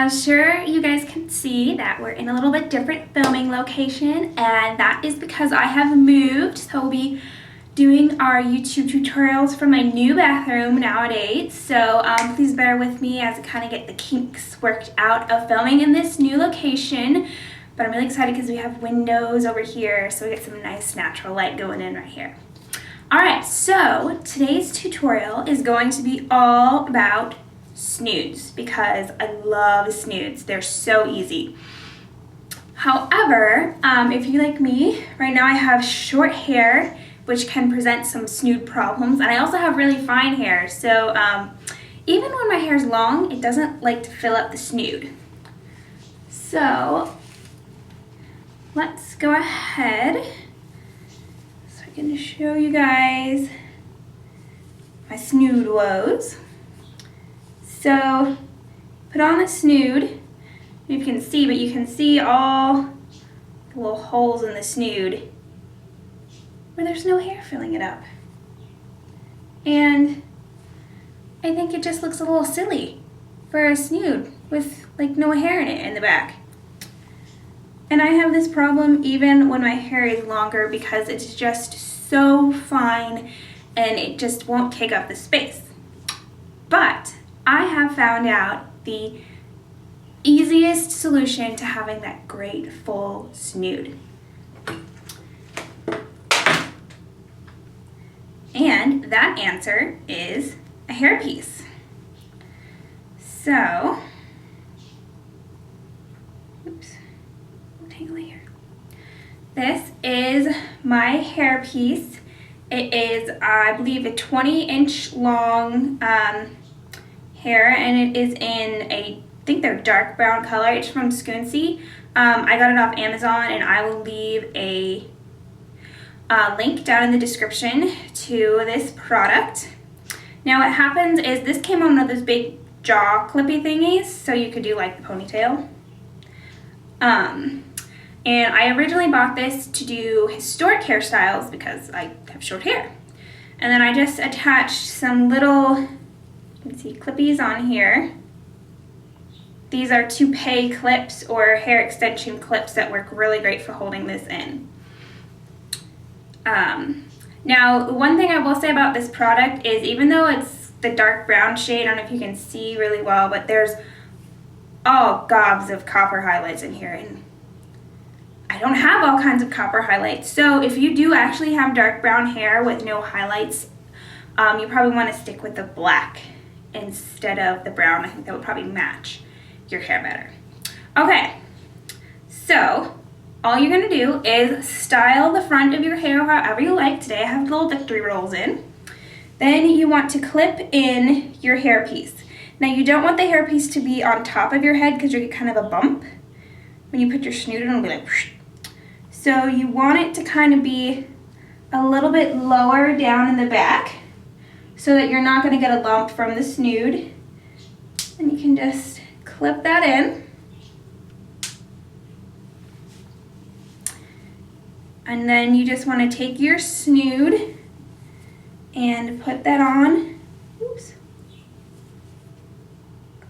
sure you guys can see that we're in a little bit different filming location, and that is because I have moved. So we'll be doing our YouTube tutorials from my new bathroom nowadays. So please bear with me as I kind of get the kinks worked out of filming in this new location. But I'm really excited because we have windows over here, so we get some nice natural light going in right here. Alright, so today's tutorial is going to be all about snoods because I love snoods. They're so easy. However, if you like me, right now I have short hair, which can present some snood problems, and I also have really fine hair, so even when my hair is long, it doesn't like to fill up the snood. So let's go ahead so I can show you guys my snood woes. So put on the snood. You can see, but you can see all the little holes in the snood where there's no hair filling it up. And I think it just looks a little silly for a snood with like no hair in it in the back. And I have this problem even when my hair is longer because it's just so fine and it just won't take up the space. But I have found out the easiest solution to having that great full snood. And that answer is a hairpiece. So, oops, tangle here. This is my hairpiece. It is, I believe, a 20-inch long hair, and it is in I think they're dark brown color. It's from Snoods. I got it off Amazon, and I will leave a link down in the description to this product. Now what happens is this came on one of those big jaw clippy thingies, so you could do like the ponytail. And I originally bought this to do historic hairstyles because I have short hair. And then I just attached some little, you can see, clippies on here. These are toupee clips or hair extension clips that work really great for holding this in. Now, one thing I will say about this product is even though it's the dark brown shade, I don't know if you can see really well, but there's gobs of copper highlights in here, and I don't have all kinds of copper highlights. So if you do actually have dark brown hair with no highlights, you probably want to stick with the black instead of the brown. I think that would probably match your hair better. Okay, so all you're going to do is style the front of your hair however you like. Today I have little victory rolls in. Then you want to clip in your hairpiece. Now you don't want the hairpiece to be on top of your head because you get kind of a bump. When you put your snood in, it'll be like whoosh. So you want it to kind of be a little bit lower down in the back so that you're not going to get a lump from the snood. And you can just clip that in. And then you just want to take your snood and put that on. Oops.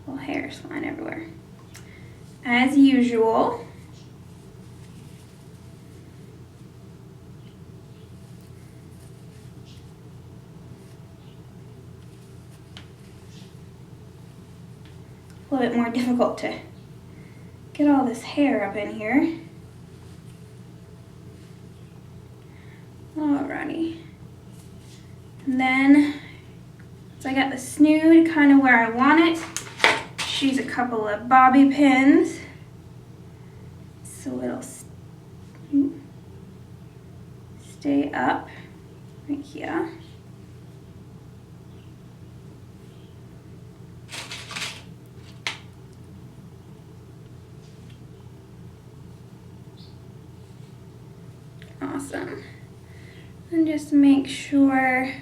Little hairs flying everywhere. As usual. A little bit more difficult to get all this hair up in here. Alrighty. And then, so I got the snood kind of where I want it. Choose a couple of bobby pins so it'll stay up right here. Awesome. And just make sure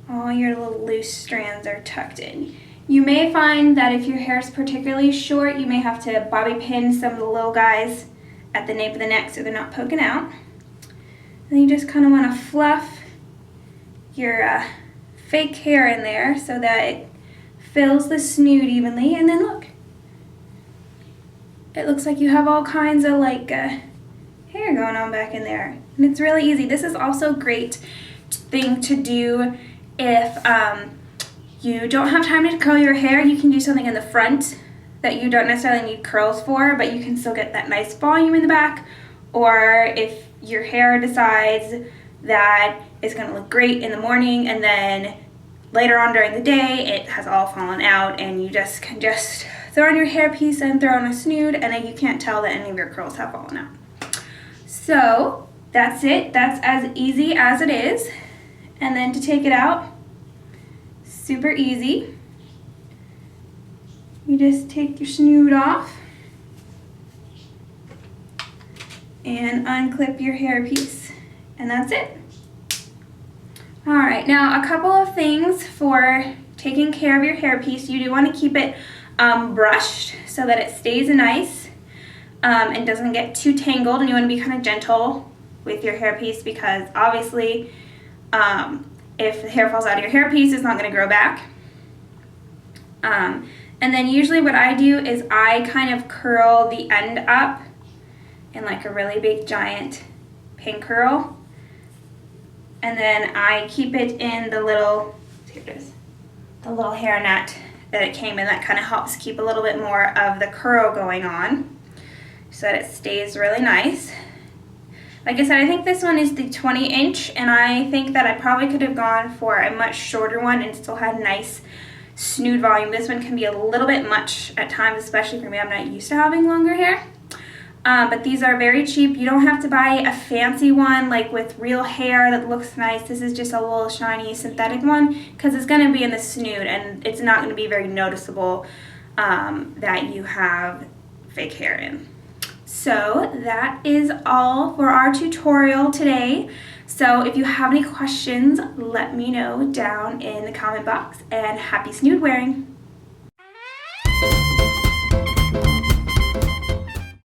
all your little loose strands are tucked in. You may find that if your hair is particularly short, you may have to bobby pin some of the little guys at the nape of the neck so they're not poking out. And you just kind of want to fluff your fake hair in there so that it fills the snood evenly. And then look, it looks like you have all kinds of like hair going on back in there. And it's really easy. This is also a great thing to do if you don't have time to curl your hair. You can do something in the front that you don't necessarily need curls for, but you can still get that nice volume in the back. Or if your hair decides that it's going to look great in the morning and then later on during the day it has all fallen out, and you just can just throw on your hairpiece and throw on a snood, and then you can't tell that any of your curls have fallen out. So that's it. That's as easy as it is. And then to take it out, super easy. You just take your snood off and unclip your hairpiece, and that's it. All right, now a couple of things for taking care of your hairpiece. You do want to keep it brushed so that it stays nice and doesn't get too tangled, and you want to be kind of gentle with your hairpiece because obviously if the hair falls out of your hairpiece, it's not going to grow back. And then usually what I do is I kind of curl the end up in like a really big giant pin curl, and then I keep it in the little, here it is, the little hair net that it came in. That kind of helps keep a little bit more of the curl going on so that it stays really nice. Like I said, I think this one is the 20-inch, and I think that I probably could have gone for a much shorter one and still had nice snood volume. This one can be a little bit much at times, especially for me. I'm not used to having longer hair. But these are very cheap. You don't have to buy a fancy one like with real hair that looks nice. This is just a little shiny synthetic one because it's going to be in the snood, and it's not going to be very noticeable that you have fake hair in. So that is all for our tutorial today. So if you have any questions, let me know down in the comment box, and happy snood wearing!